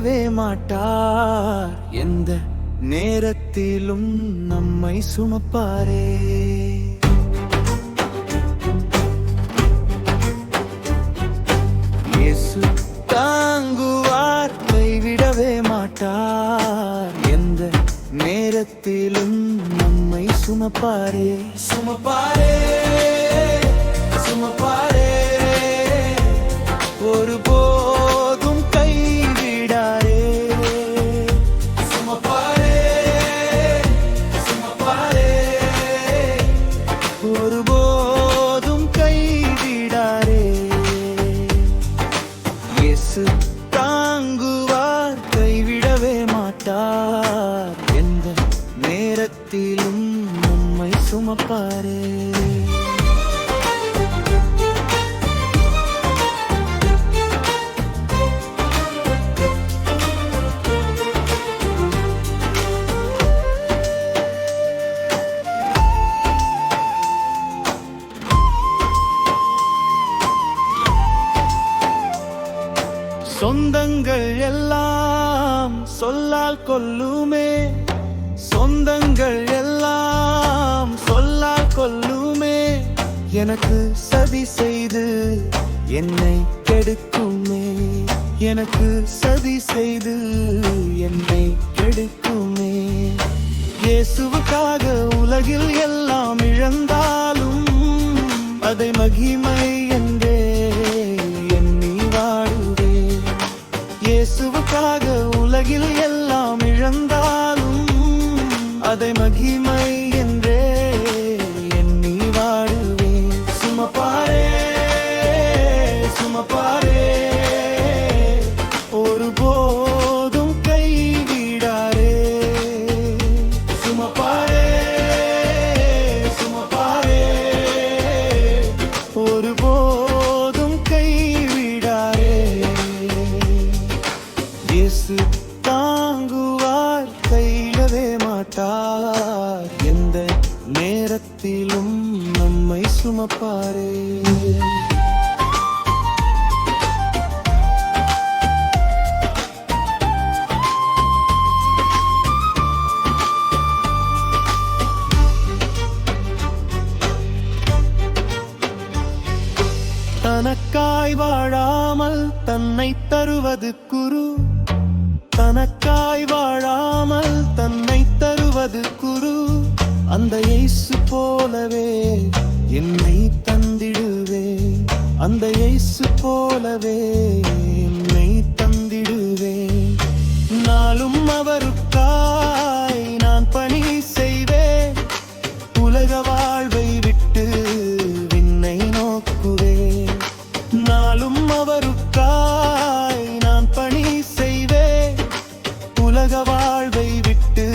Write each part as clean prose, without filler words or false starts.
கைவிடவே மாட்டார். எந்த நேரத்திலும் நம்மை சுமப்பாரே. இயேசு தாங்குவார், கைவிடவே மாட்டார். எந்த நேரத்திலும் நம்மை சுமப்பாரே. சுமப்பாரே, சுமப்பாரே, ஒருபோதும் கைவிடாரே. சுமப்பாரே, சுமப்பாரே, ஒருபோதும் கைவிடாரே. இயேசு தாங்குவார், கைவிடவே மாட்டார். எந்த நேரத்திலும் நம்மை சுமப்பாரே. சொந்தங்கள் எல்லாம் சொல்லால் கொல்லுமே. சொந்தங்கள் எல்லாம் சொல்லால் கொல்லுமே. எனக்கு சதி செய்து என்னை கெடுக்குமே. எனக்கு சதி செய்து என்னை கெடுக்குமே. இயேசுவுக்காக உலகில் எல்லாம் இழந்தாலும் அதை மகிமை என்றே எண்ணி வாழுவே. இயேசுவுக்காக உலகில் எல்லாம் இழந்தாலும் அதை மகிமை என்றே எண்ணி வாழுவே. சுமப்பாரே, சுமப்பாரே, ஒருபோதும் கைவிடாரே. சுமப்பாரே, சுமப்பாரே, ஒருபோதும் கைவிடாரே. இயேசு தாங்குவார், கைவிடவே மாட்டார். எந்த நேரத்திலும் நம்மை சுமப்பாரே. தனக்காய் வாழாமல் தன்னை தருவது குரு. தனக்காய் வாழாமல் தன்னை தருவது குரு. அந்த இயேசு போலவே என்னை தந்திடுவே. அந்த இயேசு போலவே என்னை தந்திடுவே. நாளும் அவருக்காய் நான் பணி செய்வேன். உலக வாழ்வை விட்டு விண்ணை நோக்குவேன். நாளும் அவருக்காய் நான் பணி செய்வேன். உலக வாழ்வை விட்டு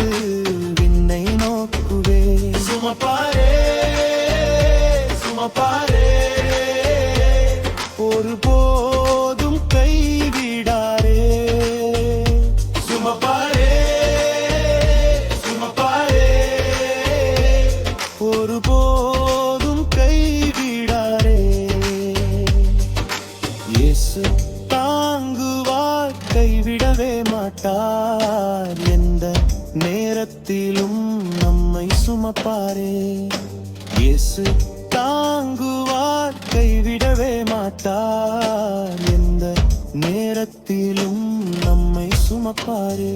விண்ணை நோக்குவேன். சுமப்பாரே, சுமப்பாரே, ஒருபோதும் கைவிடாரே. சுமப்பாரே, சுமப்பாரே, ஒருபோதும் கைவிடாரே. இயேசு தாங்குவார், கைவிடவே மாட்டார். எந்த நேரத்திலும் நம்மை சுமப்பாரே. இயேசு தாங்குவார், கைவிடவே மாட்டார். எந்த நேரத்திலும் நம்மை சுமப்பாரே.